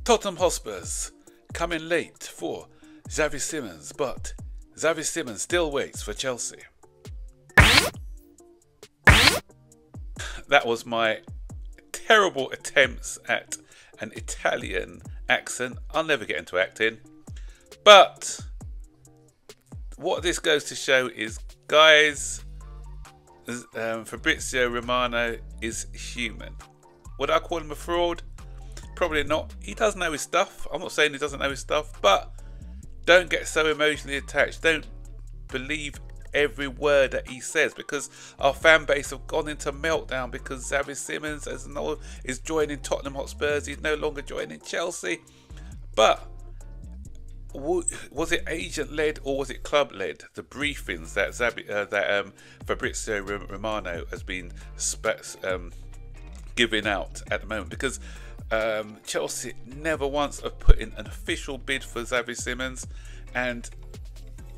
Tottenham Hotspurs coming late for Xavi Simons, but Xavi Simons still waits for Chelsea. That was my terrible attempts at an Italian accent. I'll never get into acting. But what this goes to show is, guys, Fabrizio Romano is human. Would I call him a fraud? Probably not. He does know his stuff. I'm not saying he doesn't know his stuff, but don't get so emotionally attached. Don't believe every word that he says, because our fan base have gone into meltdown because Xavi Simons is joining Tottenham Hotspurs. He's no longer joining Chelsea. But was it agent-led or was it club-led? The briefings that Fabrizio Romano has been giving out at the moment, because Chelsea never once have put in an official bid for Xavi Simons. And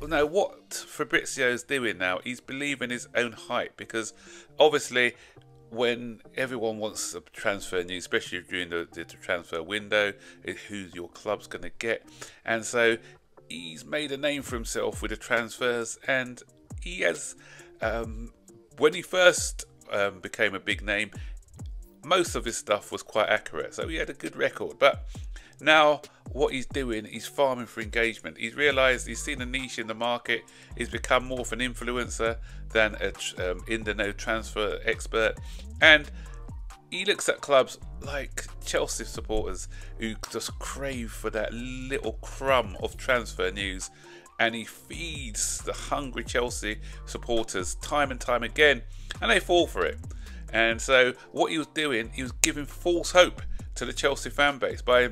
no, what Fabrizio is doing now, he's believing his own hype, because obviously when everyone wants a transfer news, especially during the transfer window, who your club's going to get, and so he's made a name for himself with the transfers. And he has, when he first became a big name, most of his stuff was quite accurate, so he had a good record. But now what he's doing, he's farming for engagement. He's realised, he's seen a niche in the market. He's become more of an influencer than a in-the-know transfer expert. And he looks at clubs like Chelsea supporters who just crave for that little crumb of transfer news, and he feeds the hungry Chelsea supporters time and time again, and they fall for it. And so what he was doing, he was giving false hope to the Chelsea fan base by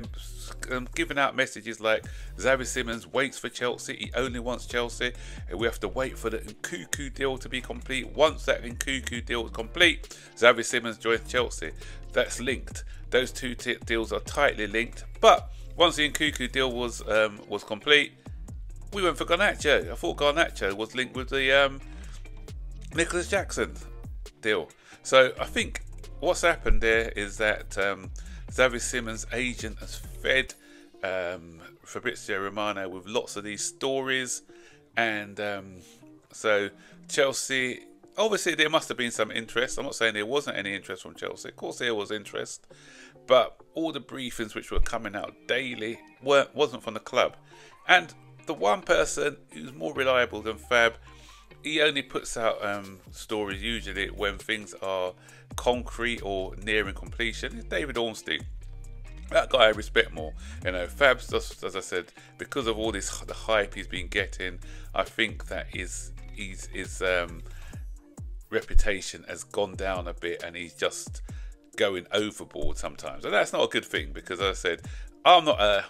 giving out messages like, Xavi Simons waits for Chelsea, he only wants Chelsea, and we have to wait for the Nkunku deal to be complete. Once that Nkunku deal is complete, Xavi Simons joins Chelsea. That's linked. Those two deals are tightly linked. But once the Nkunku deal was complete, we went for Garnacho. I thought Garnacho was linked with the Nicholas Jackson deal. So I think what's happened there is that Xavi Simons' agent has fed Fabrizio Romano with lots of these stories, and so Chelsea, obviously there must have been some interest. I'm not saying there wasn't any interest from Chelsea. Of course there was interest, but all the briefings which were coming out daily wasn't from the club. And the one person who's more reliable than Fab, he only puts out stories usually when things are concrete or nearing completion. It's David Ormsby. That guy I respect more. You know, Fab's just, as I said, because of all the hype he's been getting, I think that his reputation has gone down a bit, and he's just going overboard sometimes. And that's not a good thing, because as I said, I'm not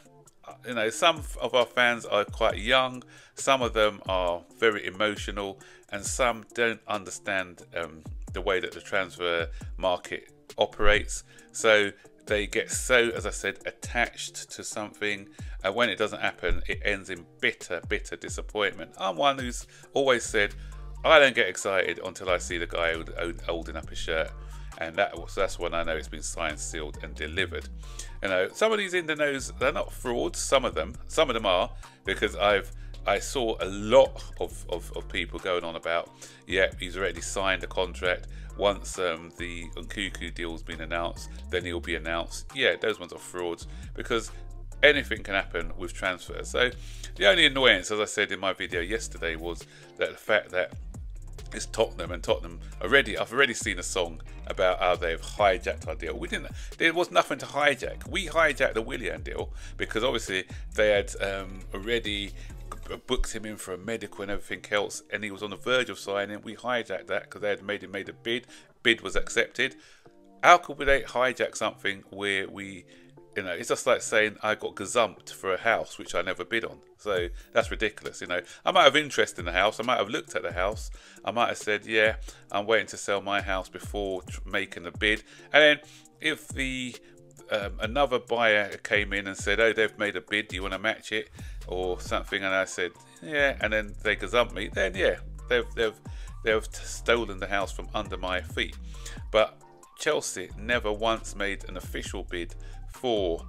you know, some of our fans are quite young, some of them are very emotional, and some don't understand the way that the transfer market operates. So they get so, as I said, attached to something, and when it doesn't happen, it ends in bitter, bitter disappointment. I'm one who's always said, I don't get excited until I see the guy holding up his shirt. And that's when I know it's been signed, sealed and delivered. You know, some of these in the knows, they're not frauds. Some of them are, because I saw a lot of people going on about, yeah, he's already signed a contract. Once the Nkunku deal's been announced, then he'll be announced. Yeah, those ones are frauds, because anything can happen with transfers. So the only annoyance, as I said in my video yesterday, was that the fact that it's Tottenham, and Tottenham I've already seen a song about how they've hijacked our deal. There was nothing to hijack. We hijacked the Willian deal because obviously they had already booked him in for a medical and everything else, and he was on the verge of signing. We hijacked that because they had made a bid. Bid was accepted. How could they hijack something where we, you know, it's just like saying I got gazumped for a house which I never bid on. So that's ridiculous. You know, I might have interest in the house. I might have looked at the house. I might have said, yeah, I'm waiting to sell my house before making a bid. And then if the another buyer came in and said, oh, they've made a bid, do you want to match it or something? And I said, yeah, and then they gazump me, then yeah, they've stolen the house from under my feet. But Chelsea never once made an official bid for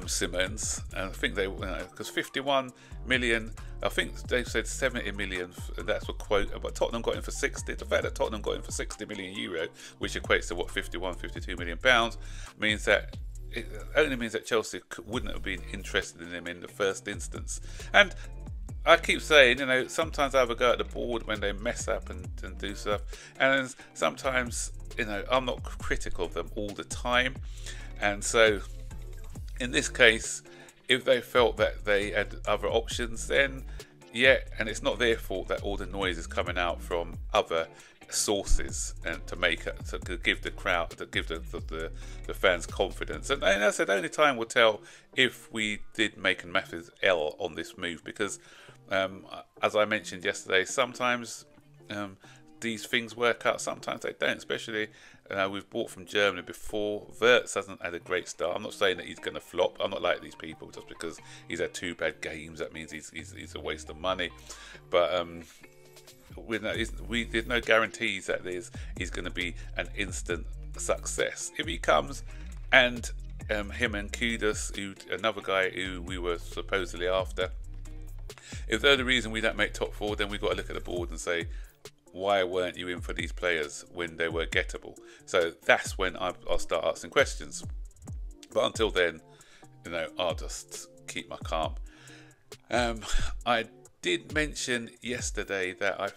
Simmons, and I think they, because 51 million, I think they said 70 million, that's what quote, but Tottenham got him for 60. The fact that Tottenham got him for 60 million euro, which equates to what, 51, 52 million pounds, means that it only means that Chelsea wouldn't have been interested in him in the first instance. And I keep saying, sometimes I have a go at the board when they mess up and do stuff, and sometimes, I'm not critical of them all the time. And so in this case, if they felt that they had other options, then yeah, and it's not their fault that all the noise is coming out from other sources, and to give the crowd, to give the fans confidence. And as I said, only time will tell if we did make a massive L on this move, because as I mentioned yesterday, sometimes these things work out, sometimes they don't. Especially, we've bought from Germany before. Wirtz hasn't had a great start. I'm not saying that he's going to flop. I'm not like these people. Just because he's had 2 bad games, that means he's a waste of money. But there's no guarantees that he's going to be an instant success. If he comes, and him and Kudus, another guy who we were supposedly after, if they're the reason we don't make top 4, then we've got to look at the board and say, why weren't you in for these players when they were gettable? So that's when I'll start asking questions. But until then, I'll just keep my calm. I did mention yesterday that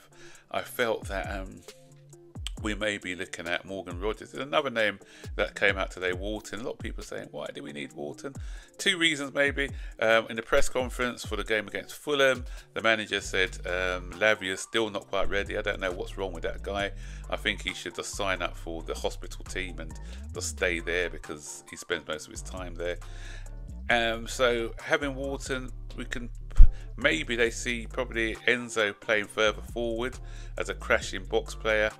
I felt that we may be looking at Morgan Rogers. There's another name that came out today, Wharton. A lot of people saying, why do we need Wharton? 2 reasons maybe. In the press conference for the game against Fulham, the manager said Lavia's still not quite ready. I don't know what's wrong with that guy. I think he should just sign up for the hospital team and just stay there, because he spends most of his time there. So having Wharton, we can, maybe they see probably Enzo playing further forward as a crashing box player.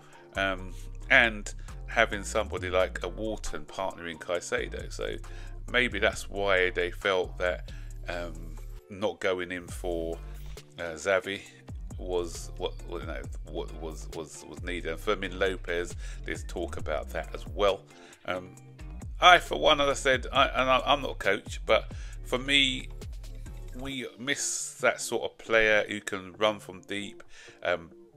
And having somebody like a Wharton partnering Caicedo, so maybe that's why they felt that not going in for Xavi was what was needed. And Fermin Lopez, there's talk about that as well. I, for one, as I said, I'm not a coach, but for me, we miss that sort of player who can run from deep.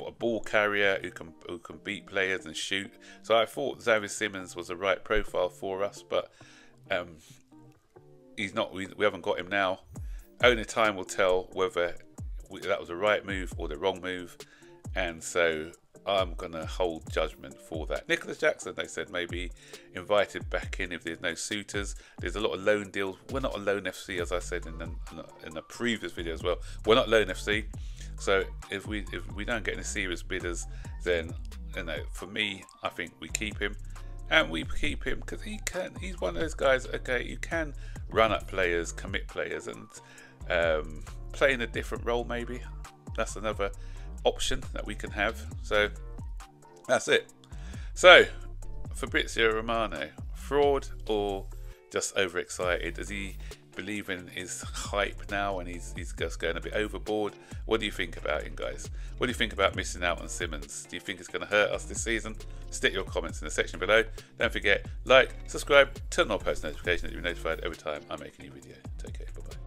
A ball carrier who can beat players and shoot. So I thought Xavi Simmons was the right profile for us, but he's not. We haven't got him now. Only time will tell whether that was the right move or the wrong move, and so I'm gonna hold judgment for that. Nicholas Jackson, they said, maybe invited back in if there's no suitors. There's a lot of loan deals. We're not a loan FC, as I said in the previous video as well. We're not loan FC. So if we don't get any serious bidders, then for me, I think we keep him, and we keep him because he's one of those guys. Okay, you can run at players, commit players, and play in a different role. Maybe that's another option that we can have. So that's it. So Fabrizio Romano, fraud or just overexcited? Does he believe in his hype now and he's just going a bit overboard? What do you think about him, guys? What do you think about missing out on Simmons? Do you think it's going to hurt us this season? Stick your comments in the section below. Don't forget, like, subscribe, turn on post notifications to be notified every time I make a new video. Take care, bye bye.